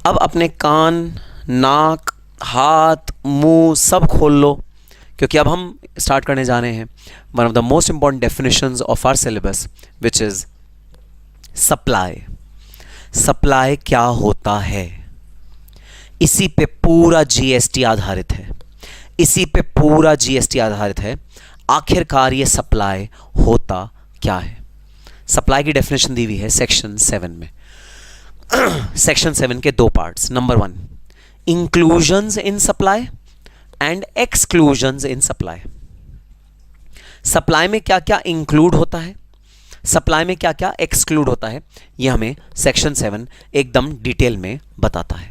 अब अपने कान, नाक, हाथ, मुंह सब खोल लो, क्योंकि अब हम स्टार्ट करने जा रहे हैं one of the most important definitions of our syllabus, which is supply. Supply क्या होता है, इसी पे पूरा जीएसटी आधारित है, इसी पे पूरा जीएसटी आधारित है। आखिरकार ये सप्लाई होता क्या है? सप्लाई की डेफिनेशन दी हुई है सेक्शन 7 में। सेक्शन 7 के 2 parts. Number 1, inclusions in supply and exclusions in supply. Supply में क्या क्या इंक्लूड होता है, सप्लाई में क्या क्या एक्सक्लूड होता है, यह हमें सेक्शन 7 एकदम डिटेल में बताता है।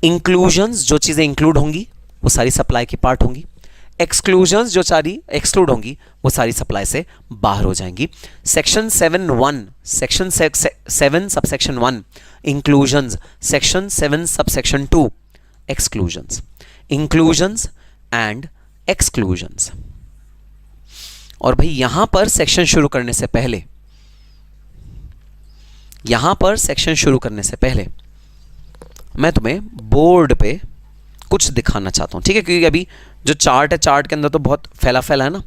इंक्लूजन्स, जो चीजें इंक्लूड होंगी वो सारी सप्लाई की पार्ट होंगी। एक्सक्लूजन्स, जो सारी एक्सक्लूड होंगी वो सारी सप्लाई से बाहर हो जाएंगी। Section 7(1), section 7 subsection 1 inclusions, section 7 subsection 2 exclusions. Inclusions and exclusions. और भाई यहां पर सेक्शन शुरू करने से पहले, यहां पर सेक्शन शुरू करने से पहले मैं तुम्हें बोर्ड पे कुछ दिखाना चाहता हूं, ठीक है? क्योंकि अभी जो चार्ट है, चार्ट के अंदर तो बहुत फैला फैला है ना।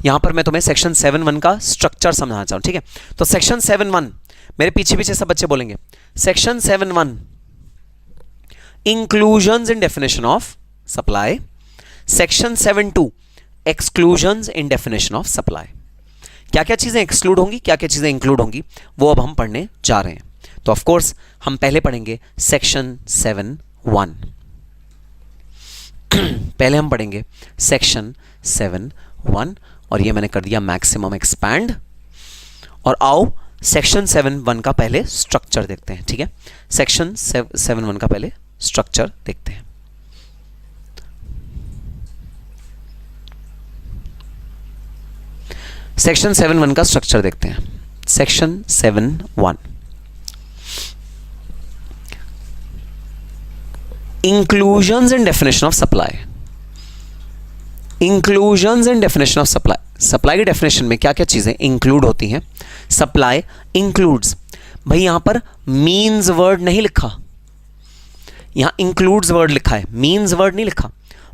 यहां पर मैं तुम्हें सेक्शन 7(1) का स्ट्रक्चर समझाना चाहूं, ठीक है? तो सेक्शन 7(1), मेरे पीछे पीछे सब बच्चे बोलेंगे, section 7(1) inclusions in definition of supply, section 7(2) exclusions in definition of supply. क्या क्या चीजें एक्सक्लूड होंगी, क्या क्या चीजें इंक्लूड होंगी, वो अब हम पढ़ने जा रहे हैं। तो ऑफ कोर्स हम पहले पढ़ेंगे सेक्शन 7(1). पहले हम पढ़ेंगे सेक्शन 7(1) और ये मैंने कर दिया मैक्सिमम एक्सपैंड। और आओ सेक्शन 7(1) का पहले स्ट्रक्चर देखते हैं, ठीक है? सेक्शन 7(1) का पहले स्ट्रक्चर देखते हैं। सेक्शन 7(1) का स्ट्रक्चर देखते हैं। Section 7(1) inclusions in definition of supply. Inclusions in definition of supply. Supply की डेफिनेशन में क्या क्या चीजें इंक्लूड होती हैं? सप्लाई इंक्लूड्स, भाई यहां पर मीन्स वर्ड नहीं लिखा, यहां इंक्लूड्स वर्ड लिखा है, मीन्स वर्ड नहीं लिखा।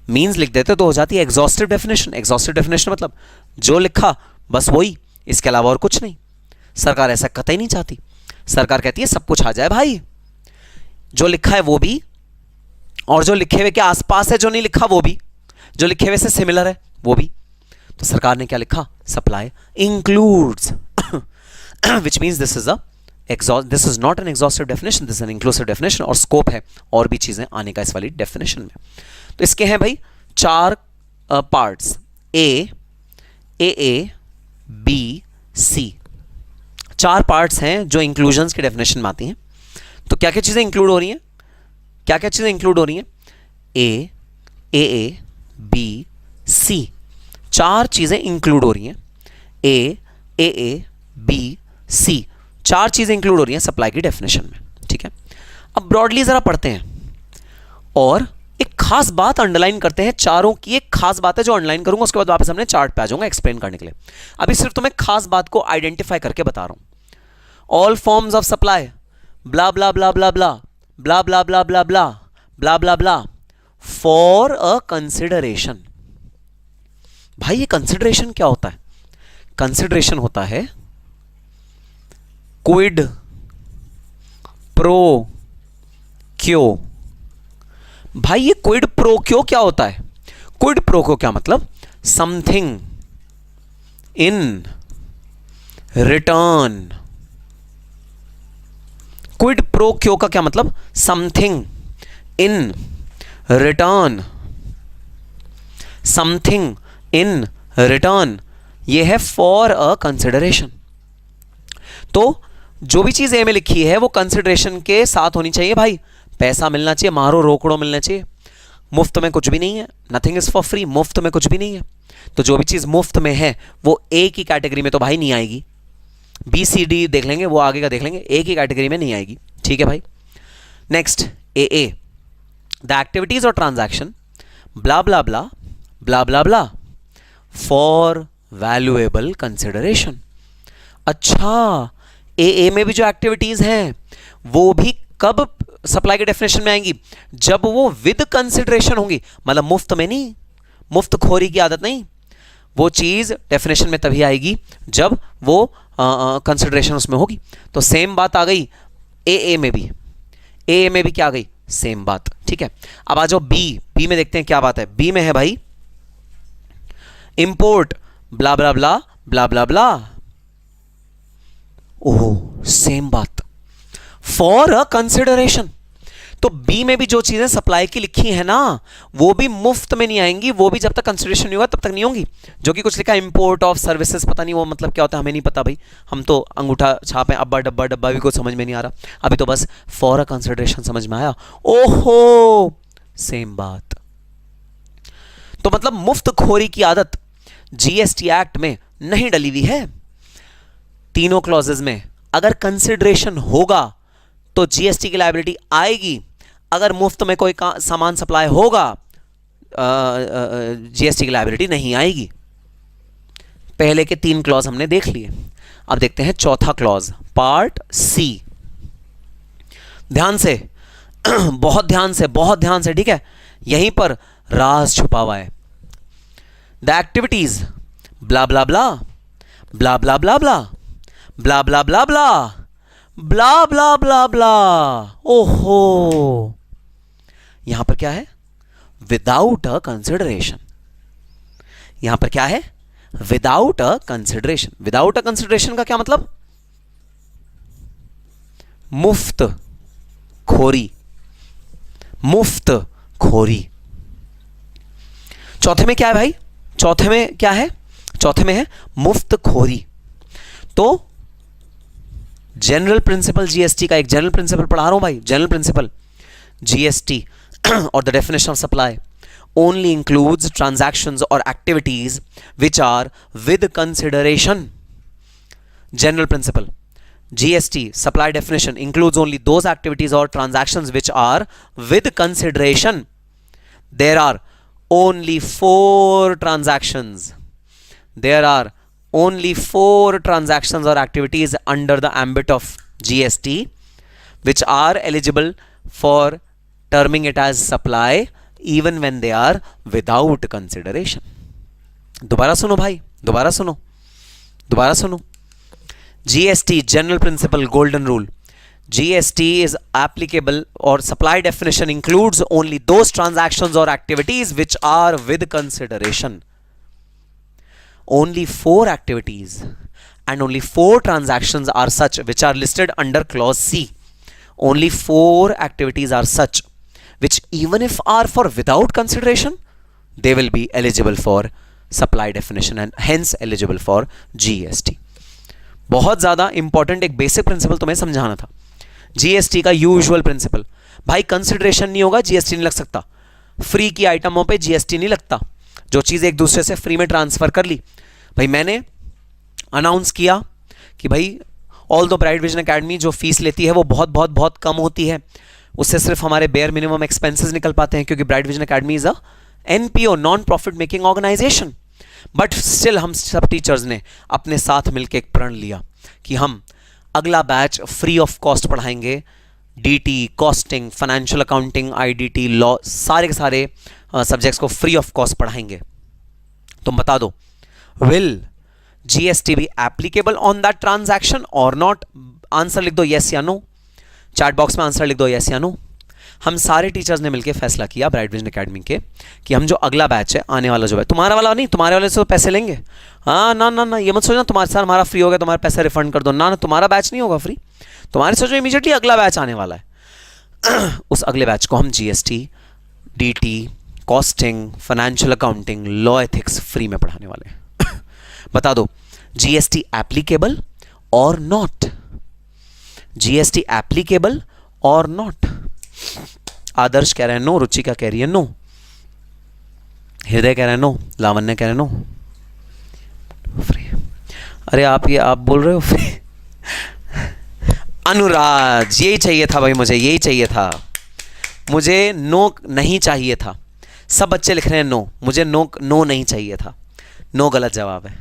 मीन्स लिख देते तो हो जाती है एग्जॉस्टिव डेफिनेशन। एग्जॉस्टिव डेफिनेशन मतलब जो लिखा बस वही, इसके अलावा और कुछ नहीं। सरकार ऐसा कतई नहीं चाहती। सरकार कहती है सब कुछ आ जाए भाई, जो लिखा है वो भी, और जो लिखे हुए के आसपास है जो नहीं लिखा वो भी, जो लिखे हुए से सिमिलर है वो भी। तो सरकार ने क्या लिखा? Supply includes, which means this is not an exhaustive definition, this is an inclusive definition. और स्कोप है और भी चीजें आने का इस वाली डेफिनेशन में। तो इसके हैं भाई 4 parts, A B C. 4 parts हैं जो इंक्लूजन्स की डेफिनेशन में आती हैं। तो क्या क्या चीजें इंक्लूड हो रही हैं, क्या क्या चीजें इंक्लूड हो रही हैं? ए बी सी, 4 चीजें इंक्लूड हो रही हैं। ए बी सी, 4 चीजें इंक्लूड हो रही हैं सप्लाई की डेफिनेशन में, ठीक है? अब ब्रॉडली जरा पढ़ते हैं और एक खास बात अंडरलाइन करते हैं। चारों की एक खास बात है जो अंडरलाइन करूंगा, उसके बाद वापस हमने चार्ट पे आ जाऊंगा एक्सप्लेन करने के लिए। अभी सिर्फ तुम्हें खास बात को आइडेंटिफाई करके बता रहा हूं। All forms of supply blah blah blah blah blah blah blah blah blah blah blah blah blah for a consideration. भाई ये कंसिडरेशन क्या होता है? कंसिडरेशन होता है क्विड प्रो क्यो। भाई ये क्विड प्रो क्यो क्या होता है? क्विड प्रो क्यो क्या मतलब? Something in return. Quid pro क्यो का क्या मतलब? Something in return, something in return. यह है फॉर अ कंसिडरेशन। तो जो भी चीज ए में लिखी है वो कंसिडरेशन के साथ होनी चाहिए भाई। पैसा मिलना चाहिए, मारो रोकड़ो मिलना चाहिए। मुफ्त में कुछ भी नहीं है, नथिंग इज फॉर फ्री, मुफ्त में कुछ भी नहीं है। तो जो भी चीज मुफ्त में है वो ए की कैटेगरी में तो भाई नहीं आएगी। बी सी डी देख लेंगे, वो आगे का देख लेंगे, ए की कैटेगरी में नहीं आएगी, ठीक है भाई? नेक्स्ट ए, द एक्टिविटीज और transaction blah blah blah blah blah blah for valuable consideration. अच्छा, ए में भी जो एक्टिविटीज हैं वो भी कब सप्लाई के डेफिनेशन में आएंगी जब वो विद कंसिडरेशन होंगी, मतलब मुफ्त में नहीं, मुफ्त खोरी की आदत नहीं, वो चीज डेफिनेशन में तभी आएगी जब वो कंसिडरेशन उसमें होगी। तो सेम बात आ गई ए में भी, ए में भी क्या आ गई, सेम बात, ठीक है। अब आ जाओ बी में देखते हैं क्या बात है। बी में है भाई इंपोर्ट ब्ला ब्ला ब्ला ब्ला ब्ला ब्ला, ओह सेम बात, फॉर अ कंसिडरेशन। तो बी में भी जो चीजें सप्लाई की लिखी है ना, वो भी मुफ्त में नहीं आएंगी, वो भी जब तक कंसिडरेशन नहीं होगा तब तक नहीं होंगी। जो कि कुछ लिखा है इंपोर्ट ऑफ सर्विसेज, पता नहीं वो मतलब क्या होता है, हमें नहीं पता भाई, हम तो अंगूठा छापे, अब्बा डब्बा डब्बा भी कुछ समझ में नहीं आ रहा, अभी तो बस फॉर अ कंसिडरेशन समझ में आया। ओहो सेम बात। तो मतलब मुफ्त खोरी की आदत जीएसटी एक्ट में नहीं डली हुई है। तीनों क्लॉजेज में अगर कंसिडरेशन होगा तो जीएसटी की लायबिलिटी आएगी, अगर मुफ्त में कोई सामान सप्लाई होगा जीएसटी की लायबिलिटी नहीं आएगी। पहले के 3 क्लॉज हमने देख लिए, अब देखते हैं चौथा क्लॉज पार्ट सी। ध्यान से बहुत ध्यान से, ठीक है, यहीं पर राज छुपा हुआ है। द एक्टिविटीज ब्ला ब्ला ब्ला ब्ला ब्ला ब्ला ब्ला ब्ला ब्ला ब्ला ब्ला ब्ला ब्ला ब्ला ब्ला, ओहो यहां पर क्या है, विदाउट अ कंसिडरेशन। यहां पर क्या है, without a consideration. Without a consideration का क्या मतलब, मुफ्त खोरी, मुफ्त खोरी। चौथे में क्या है भाई, चौथे में क्या है, चौथे में है मुफ्त खोरी। तो जनरल प्रिंसिपल जीएसटी का, एक जनरल प्रिंसिपल पढ़ा रहा हूं भाई, जनरल प्रिंसिपल जीएसटी और the definition of supply only includes transactions or activities which are with consideration. General principle GST supply definition includes only those activities or transactions which are with consideration. There are only 4 transactions. There are only 4 transactions or activities under the ambit of GST which are eligible for terming it as supply even when they are without consideration. दोबारा सुनो भाई, दोबारा सुनो, दोबारा सुनो। GST general principle golden rule. GST is applicable or supply definition includes only those transactions or activities which are with consideration. Only 4 activities and only 4 transactions are such which are listed under clause C. Only 4 activities are such which even if are for without consideration, they will be eligible for supply definition and hence eligible for GST. बहुत ज़्यादा important एक basic principle तुम्हें समझाना था। GST का usual principal, भाई consideration नहीं होगा GST नहीं लग सकता, फ्री की आइटमों पे GST नहीं लगता, जो चीज़ एक दूसरे से फ्री में ट्रांसफ़र कर ली। भाई मैंने अनाउंस किया कि भाई all the bright Vision academy जो फीस लेती है वो बहुत बहुत बहुत कम होती है, उससे सिर्फ हमारे बेयर मिनिमम एक्सपेंसेस निकल पाते हैं, क्योंकि Bright Vision Academy is a NPO non profit making organisation. But still हम सब टीचर्स ने अपने साथ मिलकर एक प्रण लिया कि हम अगला बैच फ्री ऑफ कॉस्ट पढ़ाएंगे। DT, costing, financial accounting, IDT, law, सारे के सारे सब्जेक्ट्स को फ्री ऑफ कॉस्ट पढ़ाएंगे। तुम बता दो, will GST be applicable on that transaction और नॉट? आंसर लिख दो यस या नो, चैट बॉक्स में आंसर लिख दो यस या नो। हम सारे टीचर्स ने मिलकर फैसला किया ब्राइट विजन अकेडमी के कि हम जो अगला बैच है, आने वाला जो है, तुम्हारा वाला नहीं, तुम्हारे वाले से तो पैसे लेंगे। हाँ ना ना ना, ये मत सोचना तुम्हारे साथ हमारा फ्री हो गया तुम्हारे पैसे रिफंड कर दो, ना ना, तुम्हारा बैच नहीं होगा फ्री, तुम्हारे सोचो इमीडिएटली अगला बैच आने वाला है। उस अगले बैच को हम GST, DT, costing, financial accounting, law ethics free में पढ़ाने वाले हैं। बता दो जीएसटी एप्लीकेबल और नॉट, जीएसटी एप्लीकेबल और नॉट? आदर्श कह रहे हैं नो, रुचिका कह रही है नो, हृदय कह रहे हैं नो, लावण्य कह रहे हैं नो, फ्री। अरे आप बोल रहे हो फ्री? अनुराज, यही चाहिए था भाई, मुझे यही चाहिए था, मुझे नो नहीं चाहिए था। सब बच्चे लिख रहे हैं नो, मुझे नो नहीं चाहिए था। नो गलत जवाब है।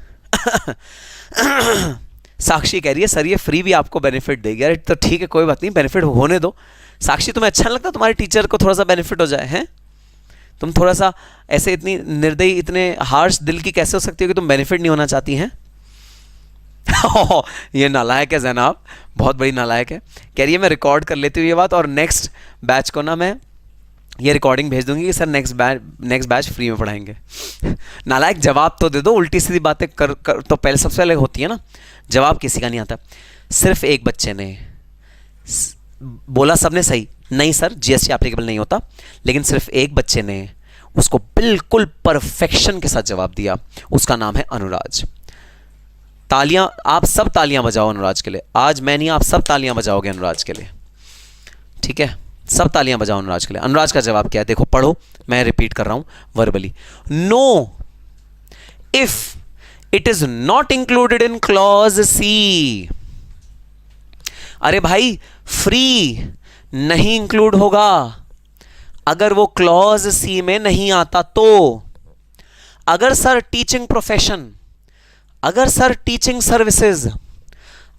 साक्षी कह रही है सर ये फ्री भी आपको बेनिफिट देगी। अरे तो ठीक है, कोई बात नहीं, बेनिफिट होने दो, साक्षी तुम्हें अच्छा नहीं लगता तुम्हारे टीचर को थोड़ा सा बेनिफिट हो जाए? हैं तुम थोड़ा सा ऐसे इतनी निर्दयी, इतने हार्श दिल की कैसे हो सकती हो कि तुम बेनिफिट नहीं होना चाहती हैं? ये नालायक है जनाब, बहुत बड़ी नालायक है। कह रही है मैं रिकॉर्ड कर लेती हूँ ये बात, और नेक्स्ट बैच को ना मैं ये रिकॉर्डिंग भेज दूंगी कि सर नेक्स्ट बैच फ्री में पढ़ाएंगे। नालायक जवाब तो दे दो, उल्टी सीधी बातें कर तो पहले सबसे पहले होती है ना, जवाब किसी का नहीं आता। सिर्फ एक बच्चे ने बोला, सबने सही नहीं सर जीएसटी एप्लीकेबल नहीं होता, लेकिन सिर्फ एक बच्चे ने उसको बिल्कुल परफेक्शन के साथ जवाब दिया, उसका नाम है अनुराज। तालियां, आप सब तालियां बजाओ अनुराज के लिए। आज मैं नहीं, आप सब तालियां बजाओगे अनुराज के लिए, ठीक है? सब तालियां बजाओ अनुराज के लिए। अनुराज का जवाब क्या है देखो, पढ़ो, मैं रिपीट कर रहा हूं verbally. No if it is not included in clause C. अरे भाई फ्री नहीं इंक्लूड होगा अगर वो क्लॉज सी में नहीं आता तो। अगर सर टीचिंग प्रोफेशन, अगर सर टीचिंग सर्विसेज,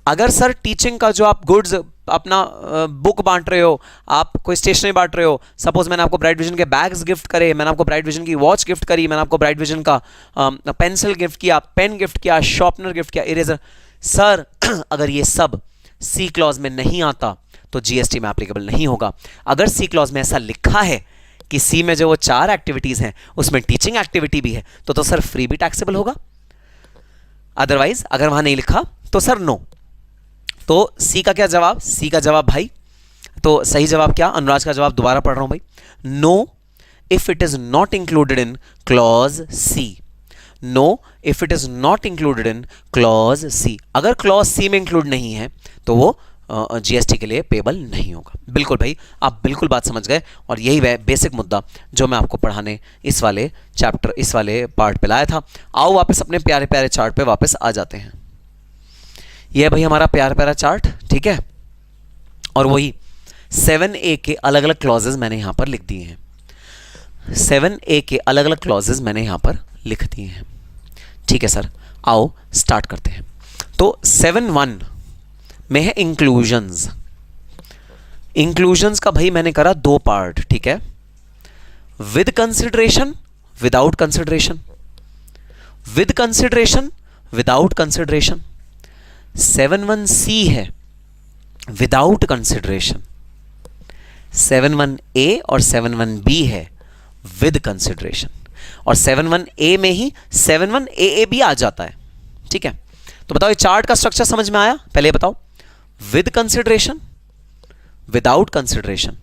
अगर सर टीचिंग का जो आप गुड्स अपना बुक बांट रहे हो, आप कोई स्टेशनरी बांट रहे हो, सपोज मैंने आपको ब्राइट विजन के बैग्स गिफ्ट करे, मैंने आपको ब्राइट विजन की वॉच गिफ्ट करी, मैंने आपको ब्राइट विजन का पेंसिल गिफ्ट किया, पेन गिफ्ट किया, शार्पनर गिफ्ट किया, इरेजर, सर अगर ये सब सी क्लॉज में नहीं आता तो जीएसटी में एप्लीकेबल नहीं होगा। अगर सी क्लॉज में ऐसा लिखा है कि सी में जो वो 4 एक्टिविटीज हैं उसमें टीचिंग एक्टिविटी भी है तो सर फ्री भी टैक्सेबल होगा। अदरवाइज अगर वहां नहीं लिखा तो सर नो। तो सी का क्या जवाब? सी का जवाब भाई, तो सही जवाब क्या? अनुराज का जवाब दोबारा पढ़ रहा हूं भाई, no if it is not included in clause C. No if it is not included in clause C. अगर क्लॉज सी में इंक्लूड नहीं है तो वो जीएसटी के लिए पेबल नहीं होगा। बिल्कुल भाई, आप बिल्कुल बात समझ गए, और यही वह बेसिक मुद्दा जो मैं आपको पढ़ाने इस वाले चैप्टर, इस वाले पार्ट पे लाया था। आओ वापस अपने प्यारे प्यारे चार्ट पे वापस आ जाते हैं। यह भाई हमारा प्यारा प्यारा चार्ट, ठीक है? और वही 7A के अलग अलग क्लॉजेज मैंने यहां पर लिख दिए हैं। 7A के अलग अलग क्लॉजेज मैंने यहां पर लिख दिए हैं, ठीक है सर? आओ स्टार्ट करते हैं। तो 7.1 में है इंक्लूजन्स। इंक्लूजन्स का भाई मैंने करा 2 पार्ट, ठीक है? With consideration, without consideration, with consideration, without consideration. 7.1C है विदाउट कंसिडरेशन, 7.1A और 7.1B है विद कंसिडरेशन, और 7.1A में ही 7.1AA भी आ जाता है, ठीक है? तो बताओ ये चार्ट का स्ट्रक्चर समझ में आया? पहले बताओ, with consideration, without consideration.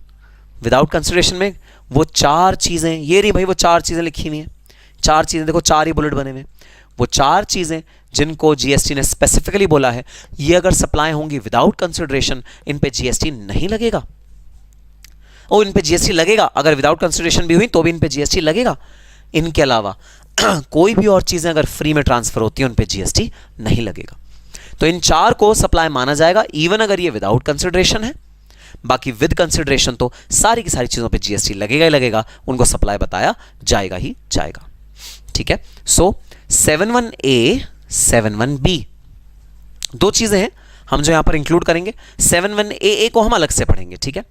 Without consideration में वो 4 चीजें, ये रही भाई वो 4 चीजें लिखी हुई हैं, 4 चीजें देखो, 4 ही बुलेट बने हुए। वो 4 चीजें जिनको जीएसटी ने स्पेसिफिकली बोला है ये अगर सप्लाई होंगी विदाउट कंसिडरेशन, इन पे जीएसटी नहीं लगेगा। और इन पे जीएसटी लगेगा, अगर विदाउट कंसिडरेशन भी हुई तो भी इन पे जीएसटी लगेगा। इनके अलावा कोई भी और चीजें अगर फ्री में ट्रांसफर होती है उन पे जीएसटी नहीं लगेगा। तो इन 4 को सप्लाई माना जाएगा इवन अगर ये विदाउट कंसिडरेशन है। बाकी विद कंसिडरेशन तो सारी की सारी चीजों पे जीएसटी लगेगा ही लगेगा, उनको सप्लाई बताया जाएगा ही जाएगा, ठीक है? सो 7.1A 7.1B 2 चीजें हैं हम जो यहां पर इंक्लूड करेंगे। 7.1AA को हम अलग से पढ़ेंगे, ठीक है?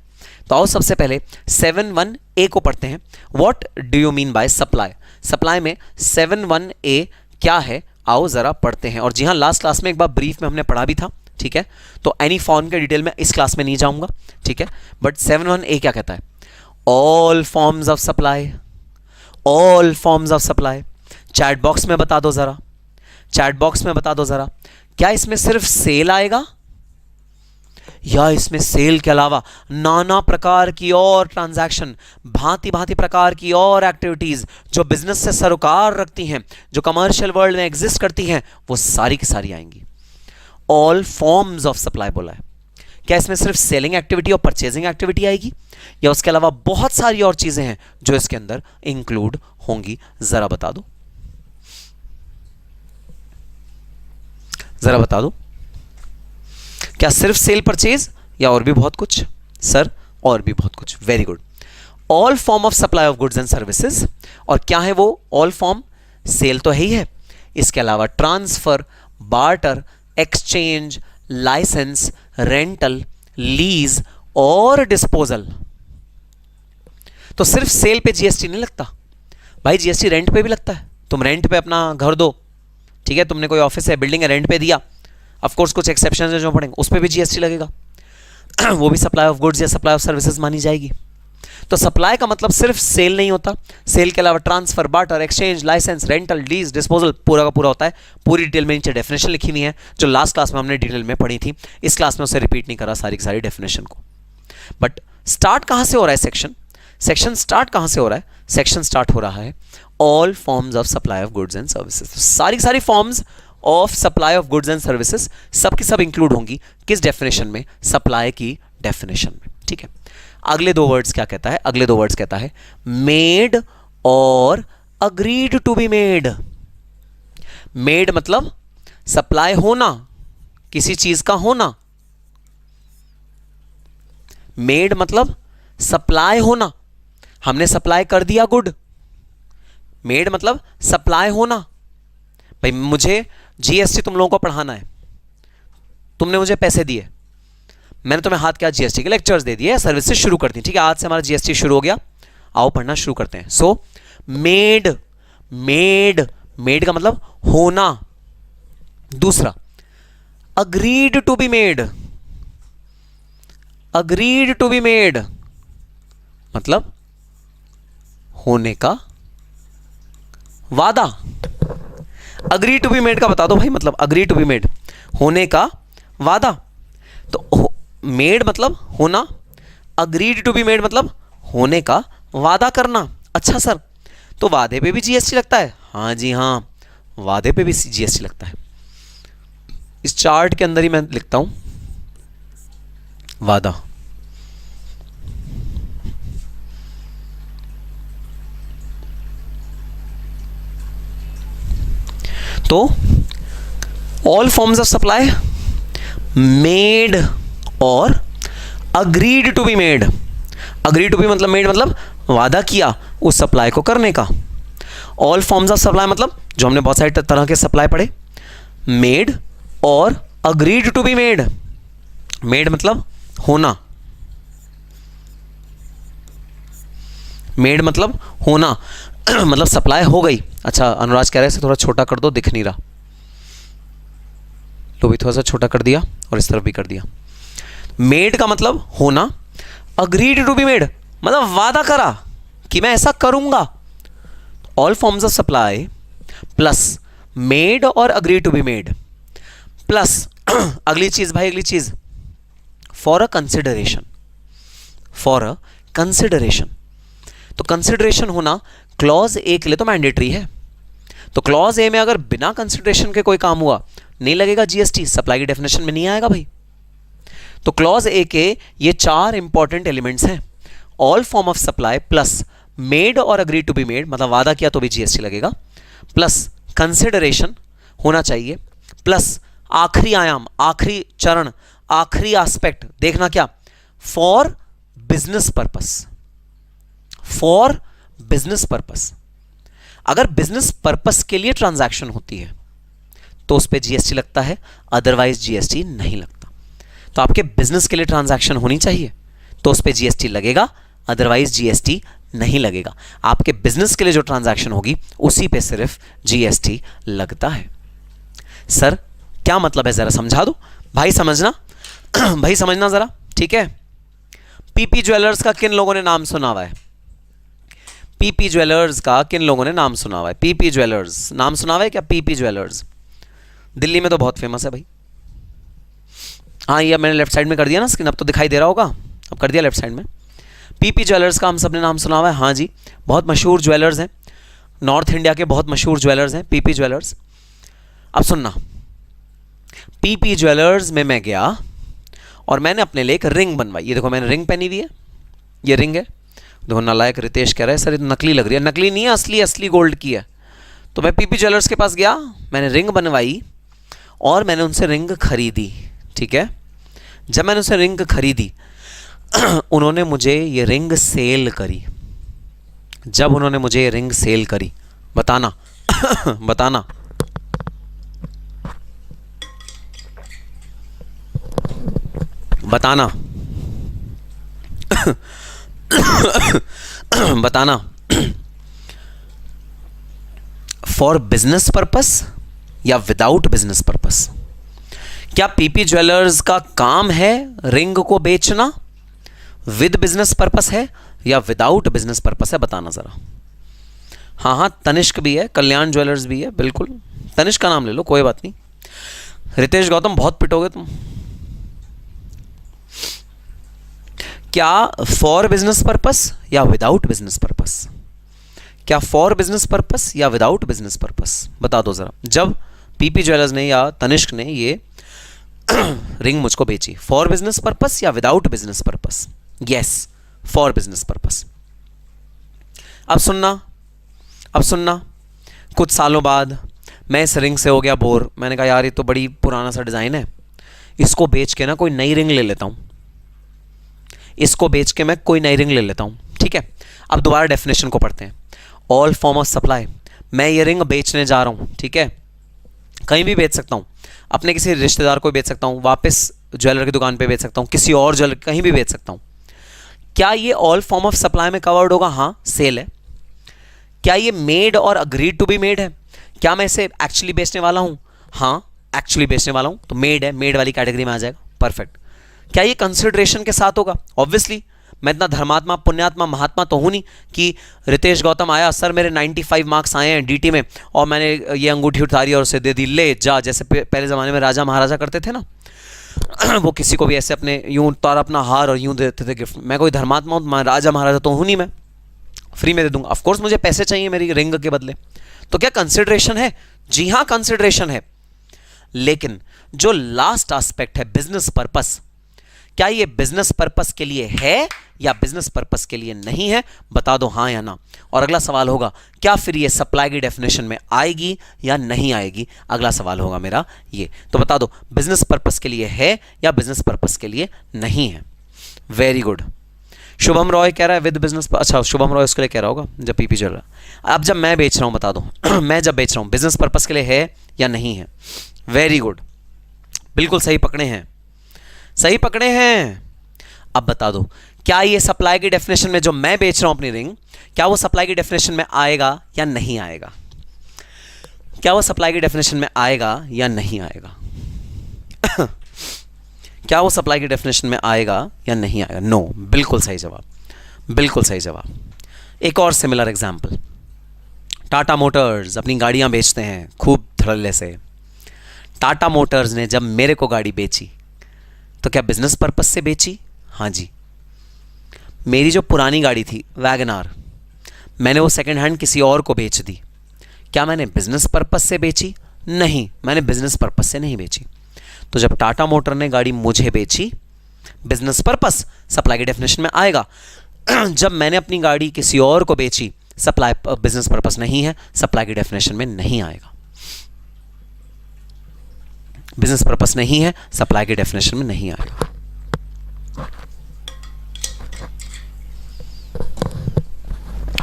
तो आओ सबसे पहले 7.1A को पढ़ते हैं। What do you mean by supply? Supply में 7.1A क्या है, आओ जरा पढ़ते हैं। और जी हाँ, लास्ट क्लास में एक बार ब्रीफ में हमने पढ़ा भी था, ठीक है? तो एनी फॉर्म के डिटेल में इस क्लास में नहीं जाऊंगा, ठीक है? बट 7.1A क्या कहता है? All forms of supply, all forms of supply. Chat box में बता दो जरा, चैट बॉक्स में बता दो जरा, क्या इसमें सिर्फ सेल आएगा या इसमें सेल के अलावा नाना प्रकार की और ट्रांजैक्शन, भांति भांति प्रकार की और एक्टिविटीज जो बिजनेस से सरोकार रखती हैं, जो कमर्शियल वर्ल्ड में एग्जिस्ट करती हैं, वो सारी की सारी आएंगी। ऑल फॉर्म्स ऑफ सप्लाई बोला है। क्या इसमें सिर्फ सेलिंग एक्टिविटी और परचेजिंग एक्टिविटी आएगी या उसके अलावा बहुत सारी और चीजें हैं जो इसके अंदर इंक्लूड होंगी? जरा बता दो, जरा बता दो। क्या सिर्फ सेल परचेज या और भी बहुत कुछ? सर और भी बहुत कुछ। Very good. All form of supply of goods and services. और क्या है वो ऑल फॉर्म? सेल तो है ही है, इसके अलावा transfer, barter, exchange, licence, rental, lease और डिस्पोजल। तो सिर्फ सेल पे जीएसटी नहीं लगता भाई, जीएसटी रेंट पे भी लगता है। तुम रेंट पे अपना घर दो, ठीक है, तुमने कोई ऑफिस है, बिल्डिंग है, रेंट पे दिया, ऑफ कोर्स कुछ एक्सेप्शन है जो पड़ेंगे, उस पर भी जीएसटी लगेगा वो भी सप्लाई ऑफ गुड्स या सप्लाई ऑफ सर्विसेज मानी जाएगी। तो सप्लाई का मतलब सिर्फ सेल नहीं होता, सेल के अलावा transfer, barter, exchange, licence, rental, lease, disposal पूरा का पूरा होता है। पूरी डिटेल में नीचे डेफिनेशन लिखी हुई है जो लास्ट क्लास में हमने डिटेल में पढ़ी थी, इस क्लास में उसे रिपीट नहीं करा सारी की सारी डेफिनेशन को। बट स्टार्ट कहां से हो रहा है सेक्शन स्टार्ट कहां से हो रहा है? सेक्शन स्टार्ट हो रहा है all forms of supply of goods and services. सारी की सारी forms of supply of goods and services सब की सब इंक्लूड होंगी किस डेफिनेशन में? सप्लाई की डेफिनेशन में, ठीक है। अगले दो वर्ड्स क्या कहता है? अगले दो वर्ड्स कहता है मेड और agreed to be made. Made मतलब सप्लाई होना, किसी चीज का होना। मेड मतलब सप्लाई होना, हमने सप्लाई कर दिया गुड। मेड मतलब सप्लाई होना। भाई मुझे जीएसटी तुम लोगों को पढ़ाना है, तुमने मुझे पैसे दिए, मैंने तुम्हें हाथ क्या जीएसटी के लेक्चर्स दे दिए, सर्विसेज शुरू कर दी, ठीक है, आज से हमारा जीएसटी शुरू हो गया, आओ पढ़ना शुरू करते हैं। सो मेड, मेड, मेड का मतलब होना। दूसरा agreed to be made, agreed to be made मतलब होने का वादा। अग्री टू बी मेड का बता दो भाई, मतलब अग्री टू बी मेड होने का वादा। तो मेड मतलब होना, अग्रीड टू बी मेड मतलब होने का वादा करना। अच्छा सर, तो वादे पे भी जीएसटी लगता है? हाँ जी हाँ, वादे पे भी जीएसटी लगता है। इस चार्ट के अंदर ही मैं लिखता हूं वादा। तो all forms of supply made और agreed to be made. Agree to be मतलब मेड मतलब वादा किया उस सप्लाई को करने का। ऑल फॉर्म्स ऑफ सप्लाई मतलब जो हमने बहुत सारी तरह के सप्लाई पढ़े, मेड और agreed to be made. Made मतलब होना, मेड मतलब होना मतलब सप्लाई हो गई। अच्छा अनुराज कह रहे हैं थोड़ा छोटा कर दो, दिख नहीं रहा, तो भी थोड़ा सा छोटा कर दिया और इस तरफ भी कर दिया। मेड का मतलब होना, अग्रीड टू बी मेड मतलब वादा करा कि मैं ऐसा करूंगा। All forms of supply plus made और agree to be made plus अगली चीज भाई, अगली चीज for a consideration, for a consideration. तो कंसिडरेशन होना क्लॉज ए के लिए तो मैंडेटरी है। तो क्लॉज ए में अगर बिना कंसिडरेशन के कोई काम हुआ नहीं लगेगा जीएसटी, सप्लाई की डेफिनेशन में नहीं आएगा भाई। तो क्लॉज ए के ये चार इंपॉर्टेंट एलिमेंट्स हैं, all form of supply plus made और अग्री टू बी मेड मतलब वादा किया तो भी जीएसटी लगेगा, प्लस कंसिडरेशन होना चाहिए, प्लस आखिरी आयाम, आखिरी चरण, आखिरी एस्पेक्ट देखना क्या, for business purpose, for business purpose. अगर बिजनेस पर्पस के लिए ट्रांजैक्शन होती है तो उस पर जीएसटी लगता है, अदरवाइज जीएसटी नहीं लगता। तो आपके बिजनेस के लिए ट्रांजैक्शन होनी चाहिए तो उस पर जीएसटी लगेगा, अदरवाइज जीएसटी नहीं लगेगा। आपके बिजनेस के लिए जो ट्रांजैक्शन होगी उसी पे सिर्फ जीएसटी लगता है। सर क्या मतलब है, जरा समझा दो भाई, समझना भाई समझना जरा, ठीक है। पीपी ज्वेलर्स का किन लोगों ने नाम सुना हुआ है? पीपी ज्वेलर्स का किन लोगों ने नाम सुना हुआ है? पीपी ज्वेलर्स नाम सुना हुआ है क्या? पीपी ज्वेलर्स दिल्ली में तो बहुत फेमस है भाई। हाँ ये मैंने लेफ्ट साइड में कर दिया ना स्क्रीन, अब तो दिखाई दे रहा होगा, अब कर दिया लेफ्ट साइड में। पीपी ज्वेलर्स का हम सब ने नाम सुना हुआ है, हाँ जी, बहुत मशहूर ज्वेलर्स हैं, नॉर्थ इंडिया के बहुत मशहूर ज्वेलर्स हैं पीपी ज्वेलर्स। अब सुनना, पीपी ज्वेलर्स में मैं गया और मैंने अपने लिए एक रिंग बनवाई। ये देखो मैंने रिंग पहनी हुई है, ये रिंग है। देखो नालायक रितेश कह रहा है सर ये तो नकली लग रही है। नकली नहीं है, असली, असली गोल्ड की है। तो मैं पीपी ज्वेलर्स के पास गया, मैंने रिंग बनवाई और मैंने उनसे रिंग खरीदी, ठीक है। जब मैंने उनसे रिंग खरीदी उन्होंने मुझे ये रिंग सेल करी। जब उन्होंने मुझे ये रिंग सेल करी, बताना बताना बताना बताना, फॉर बिजनेस पर्पस या विदाउट बिजनेस पर्पस? क्या पीपी ज्वेलर्स का काम है रिंग को बेचना, विद बिजनेस पर्पस है या विदाउट बिजनेस पर्पस है? बताना जरा। हाँ हाँ, तनिष्क भी है, कल्याण ज्वेलर्स भी है, बिल्कुल तनिष्क का नाम ले लो, कोई बात नहीं। रितेश गौतम बहुत पिटोगे तुम। क्या फॉर बिजनेस पर्पस या विदाउट बिजनेस पर्पस? क्या फॉर बिजनेस पर्पस या विदाउट बिजनेस पर्पस? बता दो जरा। जब पीपी ज्वेलर्स ने या तनिष्क ने ये रिंग मुझको बेची, फॉर बिजनेस पर्पस या without business purpose? Yes, for business purpose. अब सुनना, अब सुनना, कुछ सालों बाद मैं इस रिंग से हो गया बोर। मैंने कहा यार ये तो बड़ी पुराना सा डिज़ाइन है, इसको बेच के ना कोई नई रिंग ले लेता हूँ, इसको बेच के मैं कोई नई रिंग ले लेता हूँ। ठीक है, अब दोबारा डेफिनेशन को पढ़ते हैं। ऑल फॉर्म ऑफ सप्लाई, मैं ये रिंग बेचने जा रहा हूँ, ठीक है, कहीं भी बेच सकता हूँ, अपने किसी रिश्तेदार को बेच सकता हूँ, वापस ज्वेलर की दुकान पे बेच सकता हूँ, किसी और ज्वेलर कहीं भी बेच सकता हूँ। क्या ये ऑल फॉर्म ऑफ सप्लाई में कवर्ड होगा? हाँ, सेल है। क्या ये मेड और अग्रीड टू बी मेड है? क्या मैं इसे एक्चुअली बेचने वाला हूँ? हाँ, एक्चुअली बेचने वाला हूँ, तो मेड है, मेड वाली कैटेगरी में आ जाएगा। परफेक्ट। क्या ये कंसिडरेशन के साथ होगा? ऑब्वियसली, मैं इतना धर्मात्मा पुण्यात्मा महात्मा तो हूँ नहीं कि रितेश गौतम आया, सर मेरे 95 मार्क्स आए हैं डीटी में और मैंने ये अंगूठी उठारी और उसे दे दी, ले जा, जैसे पहले ज़माने में राजा महाराजा करते थे ना, वो किसी को भी ऐसे अपने यूँ उतार अपना हार और यूँ देते थे गिफ्ट। मैं कोई धर्मात्मा हूँ, राजा महाराजा तो हूँ नहीं, मैं फ्री में दे दूंगा। ऑफकोर्स मुझे पैसे चाहिए मेरी रिंग के बदले। तो क्या कंसिडरेशन है? जी हाँ, कंसिडरेशन है। लेकिन जो लास्ट एस्पेक्ट है बिजनेस पर्पस, क्या ये बिजनेस पर्पस के लिए है या बिजनेस पर्पस के लिए नहीं है? बता दो हाँ या ना। और अगला सवाल होगा, क्या फिर ये सप्लाई की डेफिनेशन में आएगी या नहीं आएगी? अगला सवाल होगा मेरा ये। तो बता दो बिजनेस पर्पस के लिए है या बिजनेस पर्पस के लिए नहीं है। Very good. शुभम रॉय कह रहा है विद बिजनेस। अच्छा, शुभम रॉय उसके लिए कह रहा होगा जब पीपी चल रहा। अब जब मैं बेच रहा हूं, बता दो मैं जब बेच रहा हूं बिजनेस पर्पस के लिए है या नहीं है? वेरी गुड, बिल्कुल सही पकड़े हैं, सही पकड़े हैं। अब बता दो, क्या ये सप्लाई की डेफिनेशन में जो मैं बेच रहा हूं अपनी रिंग, क्या वो सप्लाई की डेफिनेशन में आएगा या नहीं आएगा? क्या वो सप्लाई की डेफिनेशन में आएगा या नहीं आएगा? क्या वो सप्लाई की डेफिनेशन में आएगा या नहीं आएगा? नो, बिल्कुल सही जवाब, बिल्कुल सही जवाब। एक और सिमिलर एग्जांपल, टाटा मोटर्स अपनी गाड़ियां बेचते हैं खूब धड़ल्ले से। टाटा मोटर्स ने जब मेरे को गाड़ी बेची तो क्या बिजनेस पर्पस से बेची? हाँ जी। मेरी जो पुरानी गाड़ी थी वैगनार, मैंने वो सेकंड हैंड किसी और को बेच दी। क्या मैंने बिजनेस पर्पस से बेची? नहीं, मैंने बिजनेस पर्पस से नहीं बेची। तो जब टाटा मोटर ने गाड़ी मुझे बेची, बिजनेस पर्पस सप्लाई की डेफिनेशन में आएगा। जब मैंने अपनी गाड़ी किसी और को बेची, सप्लाई बिजनेस पर्पस नहीं है, सप्लाई की डेफिनेशन में नहीं आएगा। बिजनेस पर्पस नहीं है, सप्लाई की डेफिनेशन में नहीं आएगा।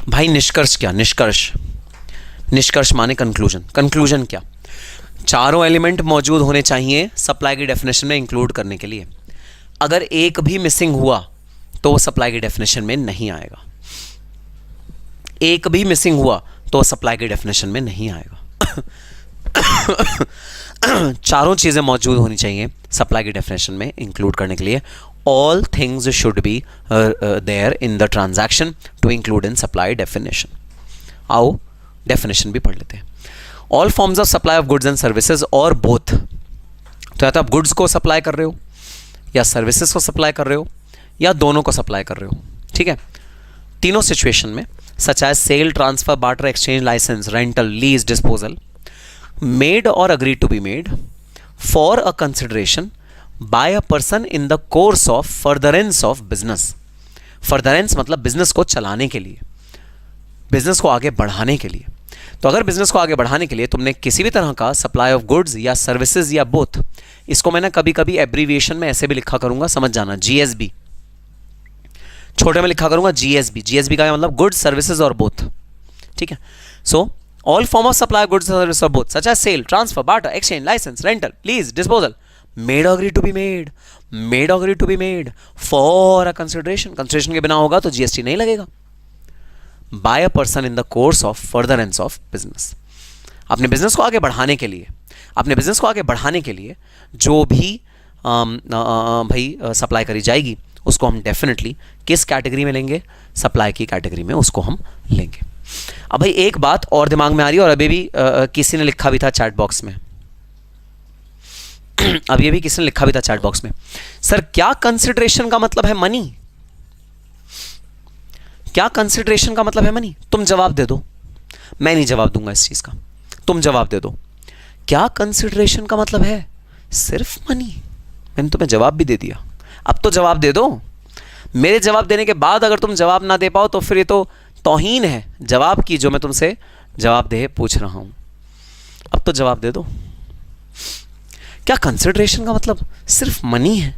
भाई निष्कर्ष क्या? निष्कर्ष, निष्कर्ष माने कंक्लूजन। कंक्लूजन क्या? चारों एलिमेंट मौजूद होने चाहिए सप्लाई की डेफिनेशन में इंक्लूड करने के लिए। अगर एक भी मिसिंग हुआ तो वो सप्लाई की डेफिनेशन में नहीं आएगा। एक भी मिसिंग हुआ तो वो सप्लाई की डेफिनेशन में नहीं आएगा। चारों चीजें मौजूद होनी चाहिए सप्लाई की डेफिनेशन में इंक्लूड करने के लिए। All things should be there in the transaction to include in supply definition. आओ डेफिनेशन भी पढ़ लेते हैं। All forms of supply of goods and services और बोथ। तो या तो आप गुड्स को सप्लाई कर रहे हो या सर्विसेज को सप्लाई कर रहे हो या दोनों को सप्लाई कर रहे हो, ठीक है। तीनों सिचुएशन में such as sale, transfer, barter, exchange, licence, rental, lease, disposal, made or agreed to be made for a consideration by a person in the course of furtherance of business। furtherance मतलब business को चलाने के लिए, business को आगे बढ़ाने के लिए। तो अगर बिजनेस को आगे बढ़ाने के लिए तुमने किसी भी तरह का सप्लाई ऑफ गुड्स या सर्विसेज या बोथ, इसको मैं ना कभी कभी एब्रीविएशन में ऐसे भी लिखा करूंगा, समझ जाना, जीएसबी, छोटे में लिखा करूंगा जीएसबी। जीएसबी का मतलब गुड्स, सर्विसेज और बोथ, ठीक है। सो all form of supply of goods and services of both such as sale, transfer, barter, exchange, license, rental, lease, disposal, made or agreed to be made made और to be made for a consideration, consideration के बिना होगा तो GST नहीं लगेगा। By a person in the course of furtherance of business, अपने business को आगे बढ़ाने के लिए, अपने बिजनेस को आगे बढ़ाने के लिए जो भी भाई सप्लाई करी जाएगी उसको हम डेफिनेटली किस कैटेगरी में लेंगे, सप्लाई की कैटेगरी में उसको हम लेंगे। अब भाई एक बात और दिमाग में आ रही है और अभी भी किसी ने लिखा भी था चैट बॉक्स में अब ये भी किसी ने लिखा भी था चैट बॉक्स में, सर क्या कंसिडरेशन का मतलब है मनी? क्या कंसिडरेशन का मतलब है मनी? तुम जवाब दे दो, मैं नहीं जवाब दूंगा इस चीज का, तुम जवाब दे दो। क्या कंसिडरेशन का मतलब है? सिर्फ मनी। मैंने तुम्हें जवाब भी दे दिया, अब तो जवाब दे दो। मेरे जवाब देने के बाद अगर तुम जवाब ना दे पाओ तो फिर ये तो तौहीन है जवाब की, जो मैं तुमसे जवाब दे पूछ रहा हूं। अब तो जवाब दे दो। क्या कंसिडरेशन का मतलब सिर्फ मनी है?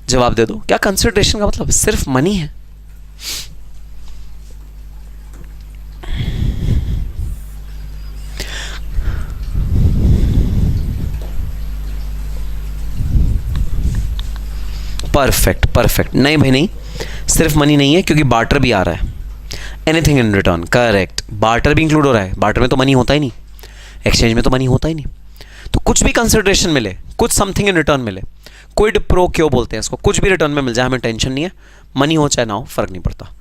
जवाब दे दो, क्या कंसिडरेशन का मतलब सिर्फ मनी है? Perfect perfect. नहीं भाई नहीं, सिर्फ मनी नहीं है क्योंकि बार्टर भी आ रहा है, anything in return. Correct, barter भी इंक्लूड हो रहा है, बार्टर में तो मनी होता ही नहीं, एक्सचेंज में तो मनी होता ही नहीं। तो कुछ भी कंसिडरेशन मिले, कुछ समथिंग इन रिटर्न मिले, क्विड प्रो क्यों बोलते हैं इसको, कुछ भी रिटर्न में मिल जाए हमें टेंशन नहीं है, मनी हो चाहे ना हो फर्क नहीं पड़ता।